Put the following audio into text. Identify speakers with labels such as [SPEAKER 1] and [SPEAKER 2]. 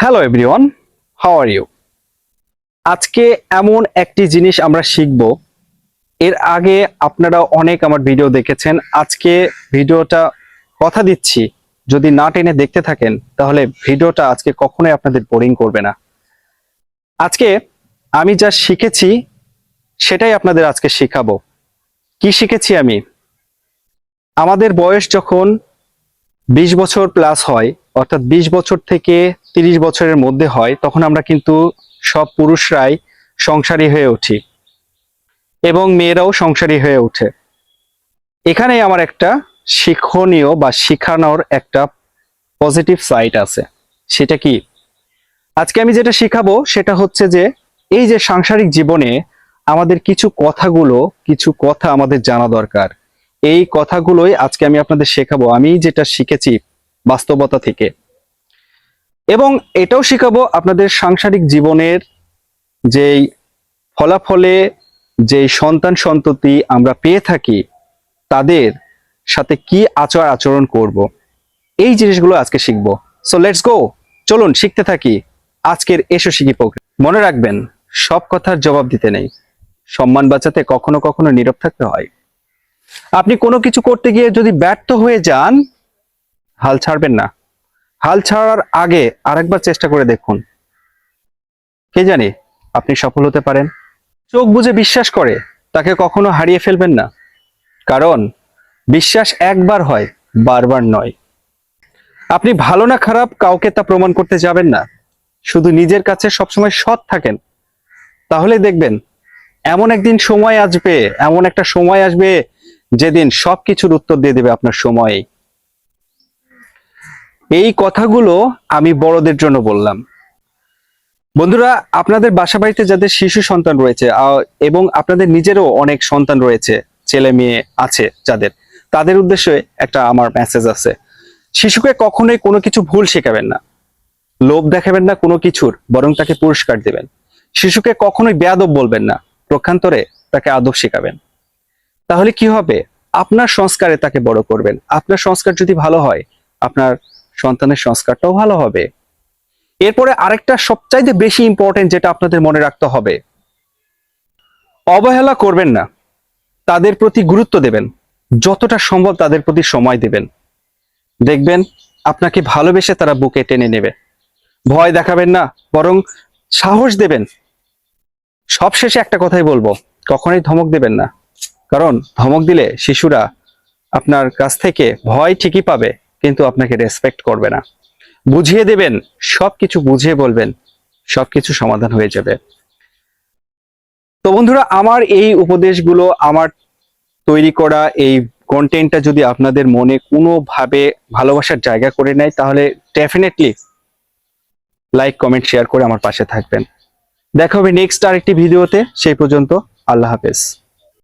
[SPEAKER 1] Hello everyone, how are you? আজকে এমন একটি জিনিস আমরা শিখব। এর আগে আপনারা অনেক আমার ভিডিও দেখেছেন। আজকে ভিডিওটা কথা দিচ্ছি, যদি না টেনে দেখতে থাকেন তাহলে ভিডিওটা আজকে কখনোই আপনাদের বোরিং করবে না। আজকে আমি যা শিখেছি সেটাই আপনাদের আজকে শিখাবো। কি শিখেছি আমি? আমাদের বয়স যখন 20 বছর প্লাস হয়, অর্থাৎ 20 বছর থেকে 30 বছরের মধ্যে হয়, তখন আমরা কিন্তু সব পুরুষরাই সংসারী হয়ে উঠি এবং মেয়েরাও সংসারী হয়ে ওঠে। এখানে আমার একটা শিক্ষণীয় বা শিখানোর একটা পজিটিভ সাইড আছে। সেটা কি? আজকে আমি যেটা শিখাবো সেটা হচ্ছে যে এই যে সাংসারিক জীবনে আমাদের কিছু কথা আমাদের জানা দরকার। এই কথাগুলোই আজকে আমি আপনাদের শেখাবো, আমি যেটা শিখেছি বাস্তবতা থেকে। এবং এটাও শিখাবো আপনাদের সাংসারিক জীবনের যেই ফলাফলে যেই সন্তান সন্ততি আমরা পেয়ে থাকি তাদের সাথে কি আচরণ করব, এই জিনিসগুলো আজকে শিখবো। সো লেটস গো, চলুন শিখতে থাকি আজকের এসো শিখি প্রক্রিয়া। মনে রাখবেন, সব কথার জবাব দিতে নেই, সম্মান বাঁচাতে কখনো কখনো নীরব থাকতে হয়। আপনি কোনো কিছু করতে গিয়ে যদি ব্যর্থ হয়ে যান, হাল ছাড়বেন না। হাল ছাড়ার আগে আরেকবার চেষ্টা করে দেখুন, কে জানে আপনি সফল হতে পারেন। চোখ বুজে বিশ্বাস করে তাকে কখনো হারিয়ে ফেলবেন না, কারণ বিশ্বাস একবার হয়, বারবার নয়। আপনি ভালো না খারাপ কাউকে তা প্রমাণ করতে যাবেন না, শুধু নিজের কাছে সবসময় সৎ থাকেন। তাহলে দেখবেন এমন একটা সময় আসবে যেদিন সবকিছুর উত্তর দিয়ে দেবে আপনার সময়। এই কথাগুলো আমি বড়দের জন্য বললাম। বন্ধুরা, আপনাদের বাসা বাড়িতে যাদের শিশু সন্তান রয়েছে এবং আপনাদের নিজেরও অনেক সন্তান রয়েছে, ছেলে মেয়ে আছে যাদের, তাদের উদ্দেশ্যে একটা আমার মেসেজ আছে। শিশুকে কখনোই কোনো কিছু ভুল শেখাবেন না, লোভ দেখাবেন না কোনো কিছুর, বরং তাকে পুরস্কার দিবেন। শিশুকে কখনোই বেয়াদব বলবেন না, প্রক্ষান্তরে তাকে আদব শেখাবেন। তাহলে কি হবে? আপনার সংস্কারে তাকে বড় করবেন। আপনার সংস্কার যদি ভালো হয়, আপনার সন্তানের সংস্কারটাও ভালো হবে। এরপরে আরেকটা সবচাইতে বেশি ইম্পর্টেন্ট যেটা আপনাদের মনে রাখতে হবে, অবহেলা করবেন না, তাদের প্রতি গুরুত্ব দেবেন, যতটা সম্ভব তাদের প্রতি সময় দেবেন। দেখবেন আপনাকে ভালোবেসে তারা বুকে টেনে নেবে। ভয় দেখাবেন না, বরং সাহস দেবেন। সবশেষে একটা কথাই বলবো, কখনোই ধমক দেবেন না, কারণ ধমক দিলে শিশুরা আপনার কাছ থেকে ভয় ঠিকই পাবে, কিন্তু আপনাকে রেসপেক্ট করবে না। বুঝিয়ে দেবেন, সবকিছু বুঝিয়ে বলবেন, সবকিছু সমাধান হয়ে যাবে। তো বন্ধুরা, আমার এই উপদেশগুলো, আমার তৈরি করা এই কন্টেন্টটা যদি আপনাদের মনে কোনোভাবে ভালোবাসার জায়গা করে নেয়, তাহলে ডেফিনেটলি লাইক কমেন্ট শেয়ার করে আমার পাশে থাকবেন। দেখা হবে নেক্সট আরেকটি ভিডিওতে। সেই পর্যন্ত আল্লাহ হাফেজ।